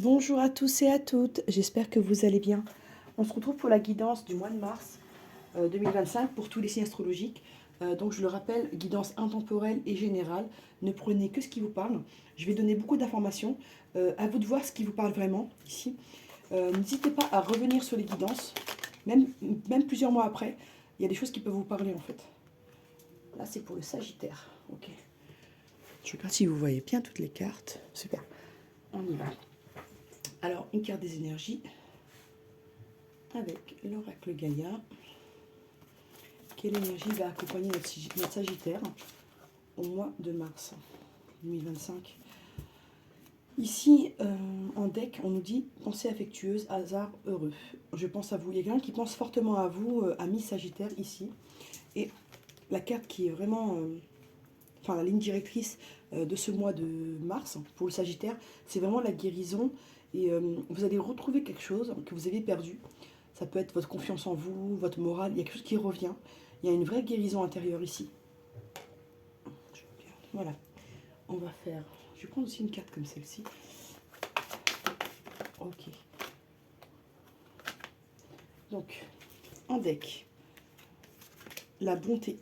Bonjour à tous et à toutes, j'espère que vous allez bien. On se retrouve pour la guidance du mois de mars 2025 pour tous les signes astrologiques. Donc je le rappelle, guidance intemporelle et générale. Ne prenez que ce qui vous parle. Je vais donner beaucoup d'informations. À vous de voir ce qui vous parle vraiment ici. N'hésitez pas à revenir sur les guidances, même plusieurs mois après. Il y a des choses qui peuvent vous parler en fait. Là c'est pour le Sagittaire. Ok. Je regarde si vous voyez bien toutes les cartes. Super. On y va. Alors, une carte des énergies avec l'oracle Gaïa. Quelle énergie va accompagner notre Sagittaire au mois de mars 2025? Ici, en deck, on nous dit pensée affectueuse, hasard heureux. Je pense à vous. Il y a quelqu'un qui pense fortement à vous, ami Sagittaire, ici. Et la carte qui est vraiment, enfin la ligne directrice de ce mois de mars pour le Sagittaire, c'est vraiment la guérison. Et vous allez retrouver quelque chose que vous aviez perdu. Ça peut être votre confiance en vous, votre morale. Il y a quelque chose qui revient. Il y a une vraie guérison intérieure ici. Voilà. On va faire... Je vais prendre aussi une carte comme celle-ci. Ok. Donc, en deck, la bonté,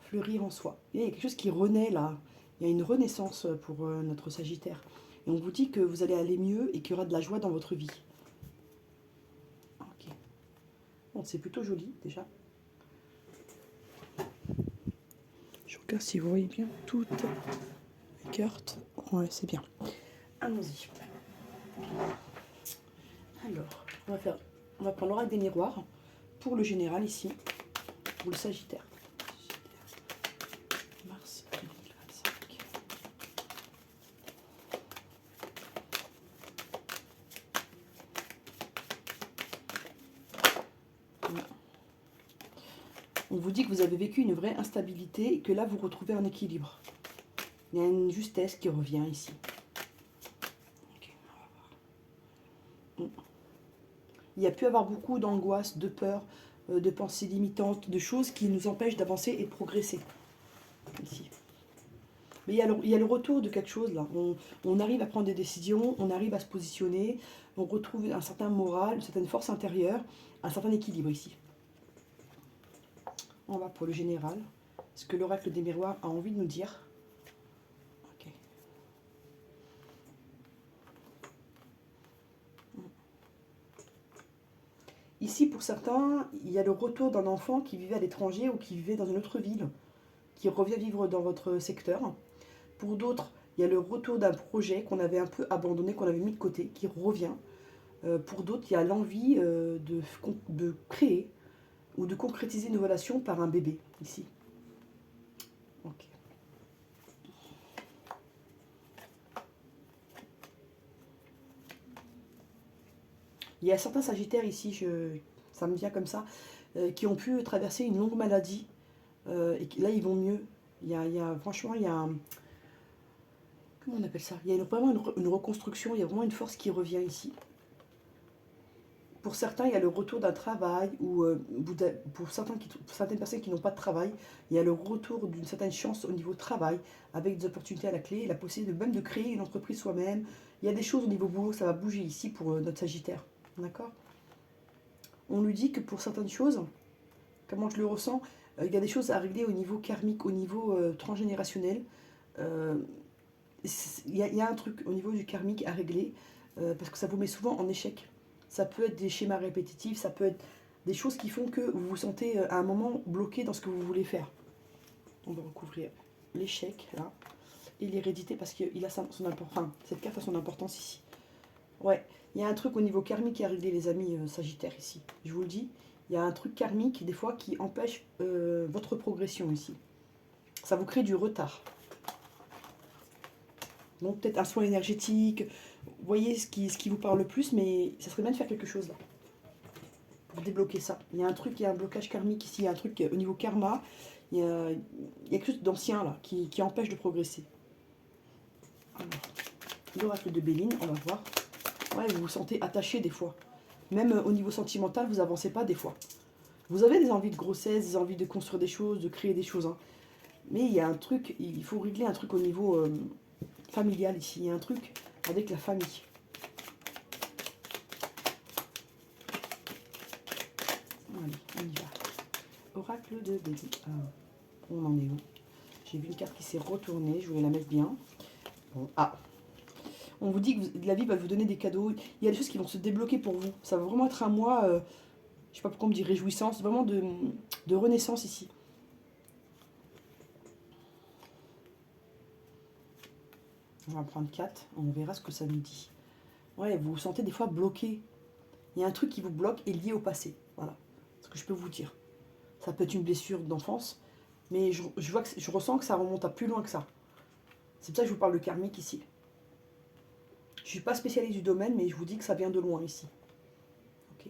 fleurir en soi. Il y a quelque chose qui renaît là. Il y a une renaissance pour notre Sagittaire. Et on vous dit que vous allez aller mieux et qu'il y aura de la joie dans votre vie. Ok. Bon, c'est plutôt joli déjà. Je regarde si vous voyez bien toutes les cartes. Ouais, c'est bien. Allons-y. Alors, on va prendre l'oracle des miroirs pour le général ici, pour le Sagittaire. Mars 2025. On vous dit que vous avez vécu une vraie instabilité et que là vous retrouvez un équilibre. Il y a une justesse qui revient ici. Okay, on va voir. Il y a pu avoir beaucoup d'angoisse, de peur, de pensées limitantes, de choses qui nous empêchent d'avancer et de progresser. Ici. Mais il y a le retour de quelque chose là. On arrive à prendre des décisions, on arrive à se positionner, on retrouve un certain moral, une certaine force intérieure, un certain équilibre ici. On va pour le général. Ce que l'oracle des miroirs a envie de nous dire. Ok. Ici, pour certains, il y a le retour d'un enfant qui vivait à l'étranger ou qui vivait dans une autre ville, qui revient vivre dans votre secteur. Pour d'autres, il y a le retour d'un projet qu'on avait un peu abandonné, qu'on avait mis de côté, qui revient. Pour d'autres, il y a l'envie de créer ou de concrétiser une relation par un bébé, ici. Ok. Il y a certains sagittaires ici, ça me vient comme ça, qui ont pu traverser une longue maladie, et là ils vont mieux. Franchement, il y a un, comment on appelle ça? Il y a vraiment une reconstruction, il y a vraiment une force qui revient ici. Pour certains, il y a le retour d'un travail, ou pour certaines personnes qui n'ont pas de travail, il y a le retour d'une certaine chance au niveau travail, avec des opportunités à la clé, et la possibilité même de créer une entreprise soi-même. Il y a des choses au niveau boulot, ça va bouger ici pour notre Sagittaire. D'accord? On lui dit que pour certaines choses, comment je le ressens, il y a des choses à régler au niveau karmique, au niveau transgénérationnel. Euh, il y a un truc au niveau du karmique à régler, parce que ça vous met souvent en échec. Ça peut être des schémas répétitifs, ça peut être des choses qui font que vous vous sentez à un moment bloqué dans ce que vous voulez faire. On va recouvrir l'échec là et l'hérédité parce qu'il a son importance. Enfin, cette carte a son importance ici. Ouais, il y a un truc au niveau karmique à régler, les amis Sagittaires ici. Je vous le dis, il y a un truc karmique des fois qui empêche votre progression ici. Ça vous crée du retard. Donc peut-être un soin énergétique, vous voyez ce qui vous parle le plus, mais ça serait bien de faire quelque chose là. Pour débloquer ça. Il y a un truc, il y a un blocage karmique ici, il y a un truc au niveau karma, il y a quelque chose d'ancien là qui empêche de progresser. L'oracle de Béline, on va voir. Ouais, vous vous sentez attaché des fois. Même au niveau sentimental, vous avancez pas des fois. Vous avez des envies de grossesse, des envies de construire des choses, de créer des choses. Hein. Mais il y a un truc, il faut régler un truc au niveau familial ici. Il y a un truc avec la famille. Allez, on y va. Oracle de Bélier. Ah, on en est où? J'ai vu une carte qui s'est retournée, je voulais la mettre bien. Bon, ah, on vous dit que la vie va vous donner des cadeaux. Il y a des choses qui vont se débloquer pour vous. Ça va vraiment être un mois, je sais pas pourquoi on me dit réjouissance, vraiment de renaissance ici. On va prendre 4, on verra ce que ça nous dit. Ouais, vous vous sentez des fois bloqué. Il y a un truc qui vous bloque et lié au passé. Voilà, ce que je peux vous dire. Ça peut être une blessure d'enfance, mais je vois que je ressens que ça remonte à plus loin que ça. C'est pour ça que je vous parle de karmique ici. Je ne suis pas spécialiste du domaine, mais je vous dis que ça vient de loin ici. Okay.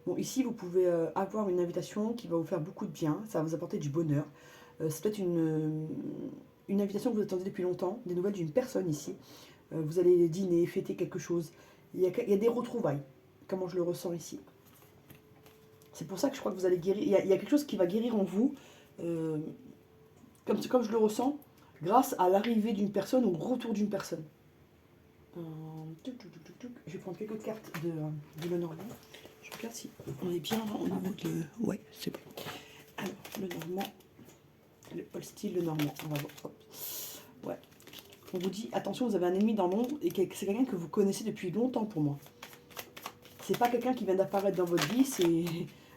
Bon, ici, vous pouvez avoir une invitation qui va vous faire beaucoup de bien. Ça va vous apporter du bonheur. C'est peut-être une invitation que vous attendez depuis longtemps, des nouvelles d'une personne ici. Vous allez dîner, fêter quelque chose. Il y a des retrouvailles, comment je le ressens ici. C'est pour ça que je crois que vous allez guérir. Il y a quelque chose qui va guérir en vous, comme je le ressens, grâce à l'arrivée d'une personne ou au retour d'une personne. Je vais prendre quelques cartes de Lenormand. Je regarde si on est bien au niveau de... Ouais, c'est bon. Alors, Lenormand, le Holstein Lenormand. On va voir. Hop. Ouais. On vous dit, attention, vous avez un ennemi dans l'ombre et c'est quelqu'un que vous connaissez depuis longtemps pour moi. C'est pas quelqu'un qui vient d'apparaître dans votre vie, c'est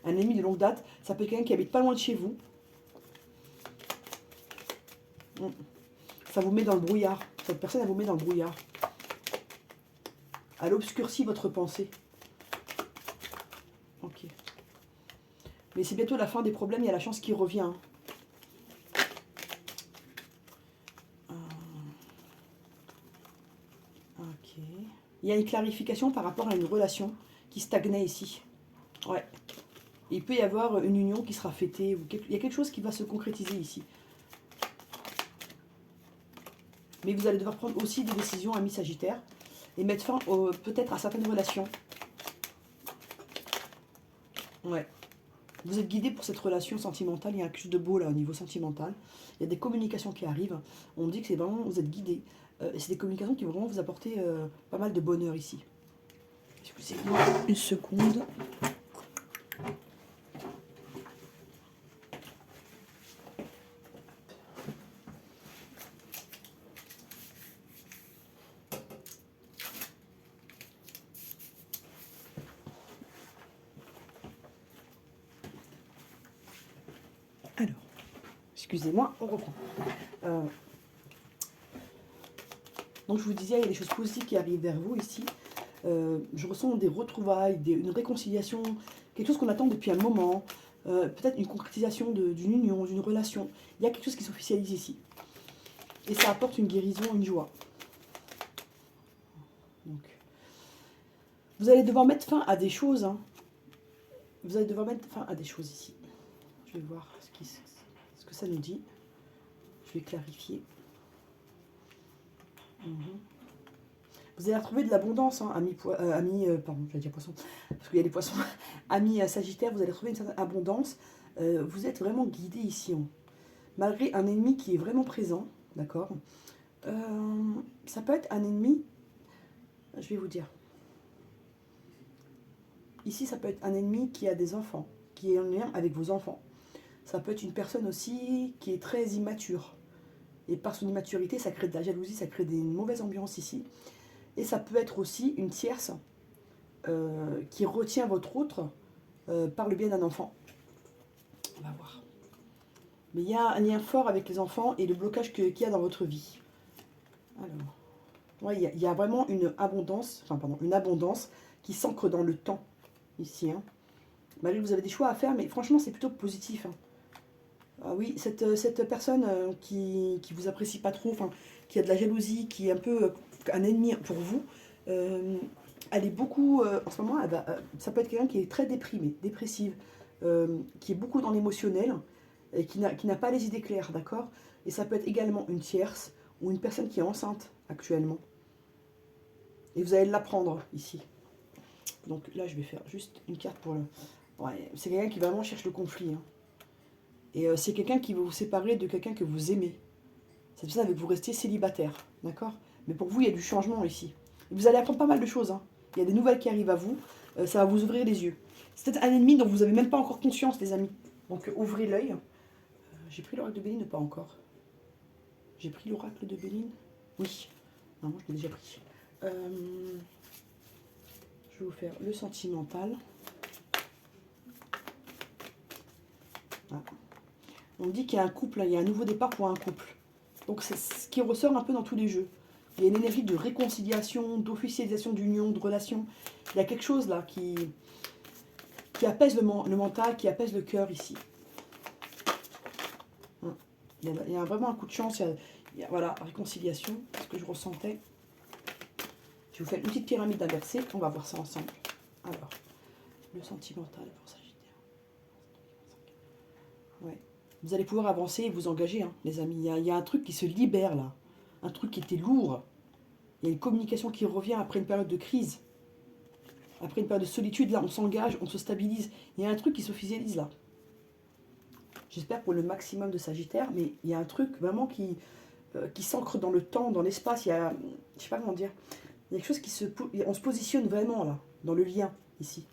un ennemi de longue date. Ça peut être quelqu'un qui habite pas loin de chez vous. Ça vous met dans le brouillard. Cette personne, elle vous met dans le brouillard. Elle obscurcit votre pensée. Ok. Mais c'est bientôt la fin des problèmes, il y a la chance qui revient. Ok. Il y a une clarification par rapport à une relation qui stagnait ici. Ouais. Il peut y avoir une union qui sera fêtée. Il y a quelque chose qui va se concrétiser ici. Mais vous allez devoir prendre aussi des décisions, amis Sagittaire, et mettre fin peut-être à certaines relations. Ouais. Vous êtes guidé pour cette relation sentimentale. Il y a quelque chose de beau là au niveau sentimental. Il y a des communications qui arrivent. On me dit que c'est vraiment, vous êtes guidé. Et c'est des communications qui vont vraiment vous apporter pas mal de bonheur ici. Excusez-moi une seconde. Alors, excusez-moi, on reprend. Donc je vous disais, il y a des choses positives qui arrivent vers vous ici. Je ressens des retrouvailles, une réconciliation, quelque chose qu'on attend depuis un moment, peut-être une concrétisation d'une union, d'une relation. Il y a quelque chose qui s'officialise ici. Et ça apporte une guérison, une joie. Donc, vous allez devoir mettre fin à des choses. Hein. Vous allez devoir mettre fin à des choses ici. Je vais voir ce que ça nous dit. Je vais clarifier. Vous allez retrouver de l'abondance, hein, pardon, je vais dire poisson, parce qu'il y a des poissons. Amis Sagittaire, vous allez retrouver une certaine abondance. Vous êtes vraiment guidé ici, hein, malgré un ennemi qui est vraiment présent, d'accord. Ça peut être un ennemi, je vais vous dire. Ici, ça peut être un ennemi qui a des enfants, qui est en lien avec vos enfants. Ça peut être une personne aussi qui est très immature. Et par son immaturité, ça crée de la jalousie, ça crée une mauvaise ambiance ici. Et ça peut être aussi une tierce qui retient votre autre par le biais d'un enfant. On va voir. Mais il y a un lien fort avec les enfants et le blocage qu'il y a dans votre vie. Alors, ouais, il y a vraiment une abondance qui s'ancre dans le temps ici. Hein. Malgré que vous avez des choix à faire, mais franchement, c'est plutôt positif. Hein. Ah oui, cette personne qui vous apprécie pas trop, qui a de la jalousie, qui est un peu un ennemi pour vous, elle est beaucoup, en ce moment, ça peut être quelqu'un qui est très déprimé, dépressive, qui est beaucoup dans l'émotionnel, et qui n'a pas les idées claires, d'accord. Et ça peut être également une tierce, ou une personne qui est enceinte actuellement. Et vous allez l'apprendre ici. Donc là, je vais faire juste une carte pour le... Ouais, c'est quelqu'un qui vraiment cherche le conflit, hein. Et c'est quelqu'un qui va vous séparer de quelqu'un que vous aimez. Cette personne va vous rester célibataire, d'accord. Mais pour vous, il y a du changement ici. Et vous allez apprendre pas mal de choses. Hein. Il y a des nouvelles qui arrivent à vous. Ça va vous ouvrir les yeux. C'est peut-être un ennemi dont vous n'avez même pas encore conscience, les amis. Donc ouvrez l'œil. J'ai pris l'oracle de Béline ou pas encore? J'ai pris l'oracle de Béline? Oui. Non, je l'ai déjà pris. Je vais vous faire le sentimental. Ah. On dit qu'il y a un couple, il y a un nouveau départ pour un couple. Donc c'est ce qui ressort un peu dans tous les jeux. Il y a une énergie de réconciliation, d'officialisation d'union, de relation. Il y a quelque chose là qui apaise le mental, qui apaise le cœur ici. Il y a vraiment un coup de chance. Voilà, réconciliation, ce que je ressentais. Je vais vous faire une petite pyramide inversée. On va voir ça ensemble. Alors, le sentimental pour Sagittaire. Ouais. Vous allez pouvoir avancer et vous engager, hein, les amis. Il y a un truc qui se libère là. Un truc qui était lourd. Il y a une communication qui revient après une période de crise. Après une période de solitude, là, on s'engage, on se stabilise. Il y a un truc qui s'officialise là. J'espère pour le maximum de Sagittaire, mais il y a un truc vraiment qui s'ancre dans le temps, dans l'espace. Il y a, je sais pas comment dire, il y a quelque chose on se positionne vraiment là, dans le lien ici.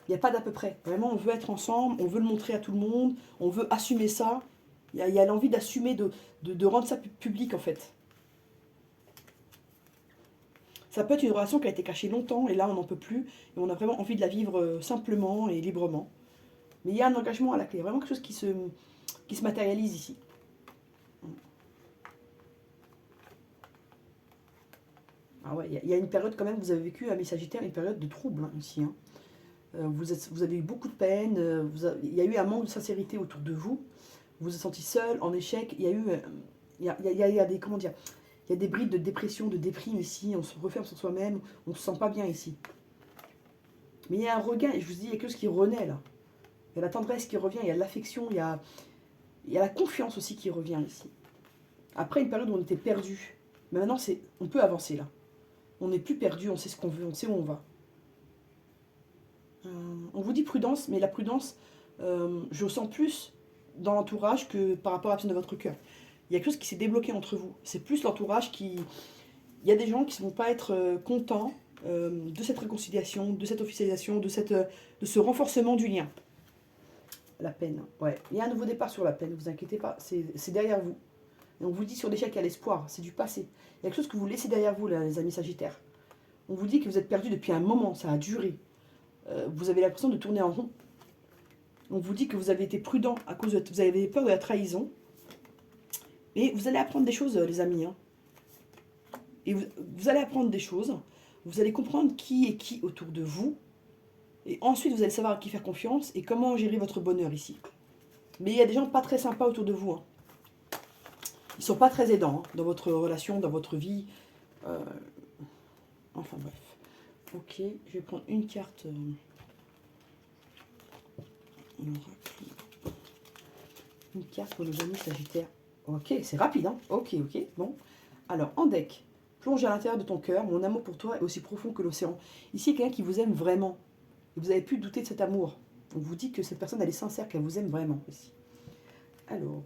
Il n'y a pas d'à peu près. Vraiment, on veut être ensemble, on veut le montrer à tout le monde, on veut assumer ça. Il y a l'envie d'assumer, de rendre ça public en fait. Ça peut être une relation qui a été cachée longtemps et là on n'en peut plus et on a vraiment envie de la vivre simplement et librement. Mais il y a un engagement à la clé, vraiment quelque chose qui se matérialise ici. Ah ouais, il y a une période quand même, vous avez vécu à mes Sagittaires, une période de trouble hein, ici. Hein. Vous avez eu beaucoup de peine, il y a eu un manque de sincérité autour de vous. Vous vous êtes senti seul, en échec. Il y a eu, il y a des, comment dire, il y a des brides de dépression, de déprime ici. On se referme sur soi-même, on se sent pas bien ici. Mais il y a un regain, et je vous dis, il y a quelque chose qui renaît là. Il y a la tendresse qui revient, il y a l'affection, il y a la confiance aussi qui revient ici. Après une période où on était perdu, mais maintenant on peut avancer là. On n'est plus perdu, on sait ce qu'on veut, on sait où on va. On vous dit prudence, mais la prudence, je sens plus dans l'entourage que par rapport à la personne de votre cœur. Il y a quelque chose qui s'est débloqué entre vous. C'est plus l'entourage qui... Il y a des gens qui ne vont pas être contents de cette réconciliation, de cette officialisation, de ce renforcement du lien. La peine, ouais. Il y a un nouveau départ sur la peine, ne vous inquiétez pas, c'est derrière vous. Et on vous dit sur l'échec, il y a l'espoir, c'est du passé. Il y a quelque chose que vous laissez derrière vous, là, les amis Sagittaires. On vous dit que vous êtes perdu depuis un moment, ça a duré. Vous avez l'impression de tourner en rond. On vous dit que vous avez été prudent à cause de... Vous avez peur de la trahison. Et vous allez apprendre des choses, les amis. Hein. Et vous allez apprendre des choses. Vous allez comprendre qui est qui autour de vous. Et ensuite, vous allez savoir à qui faire confiance et comment gérer votre bonheur ici. Mais il y a des gens pas très sympas autour de vous. Hein. Ils ne sont pas très aidants hein, dans votre relation, dans votre vie. Enfin bref. Ok, je vais prendre une carte. Une carte pour nos amis Sagittaires. Ok, c'est rapide, hein. Ok, bon. Alors, en deck, plonge à l'intérieur de ton cœur. Mon amour pour toi est aussi profond que l'océan. Ici, il y a quelqu'un qui vous aime vraiment. Et vous avez pu douter de cet amour. On vous dit que cette personne, elle est sincère, qu'elle vous aime vraiment. Ici. Alors,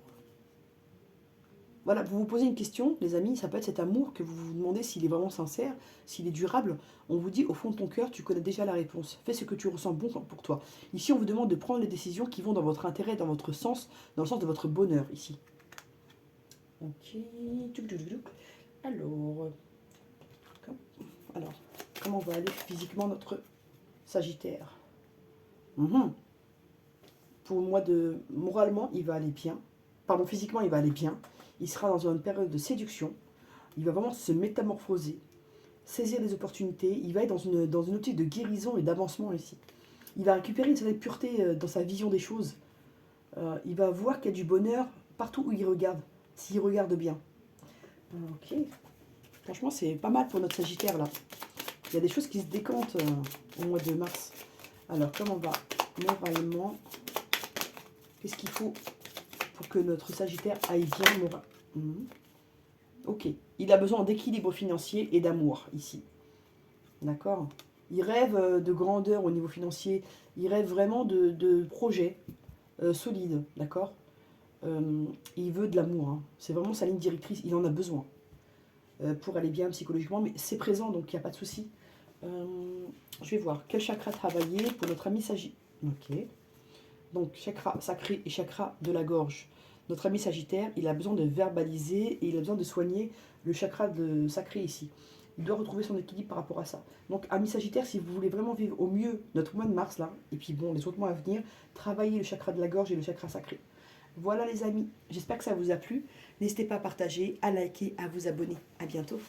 voilà, vous vous posez une question, les amis, ça peut être cet amour que vous vous demandez s'il est vraiment sincère, s'il est durable. On vous dit, au fond de ton cœur, tu connais déjà la réponse. Fais ce que tu ressens bon pour toi. Ici, on vous demande de prendre les décisions qui vont dans votre intérêt, dans votre sens, dans le sens de votre bonheur, ici. Ok. Alors, comment va aller physiquement notre Sagittaire? Pour le mois de... Moralement, il va aller bien. Pardon, physiquement, il va aller bien. Il sera dans une période de séduction. Il va vraiment se métamorphoser, saisir les opportunités. Il va être dans une optique de guérison et d'avancement ici. Il va récupérer une certaine pureté dans sa vision des choses. Il va voir qu'il y a du bonheur partout où il regarde, s'il regarde bien. Ok. Franchement, c'est pas mal pour notre Sagittaire, là. Il y a des choses qui se décantent au mois de mars. Alors, comment on va moralement? Qu'est-ce qu'il faut pour que notre Sagittaire aille bien moralement? Ok. Il a besoin d'équilibre financier et d'amour, ici. D'accord? Il rêve de grandeur au niveau financier. Il rêve vraiment de projets solides, d'accord? Il veut de l'amour. Hein. C'est vraiment sa ligne directrice. Il en a besoin pour aller bien psychologiquement. Mais c'est présent, donc il n'y a pas de souci. Je vais voir quel chakra travailler pour notre ami Sagittaire. Ok. Donc, chakra sacré et chakra de la gorge. Notre ami Sagittaire, il a besoin de verbaliser et il a besoin de soigner le chakra sacré ici. Il doit retrouver son équilibre par rapport à ça. Donc, ami Sagittaire, si vous voulez vraiment vivre au mieux notre mois de mars, là, et puis bon, les autres mois à venir, travaillez le chakra de la gorge et le chakra sacré. Voilà les amis, j'espère que ça vous a plu. N'hésitez pas à partager, à liker, à vous abonner. À bientôt.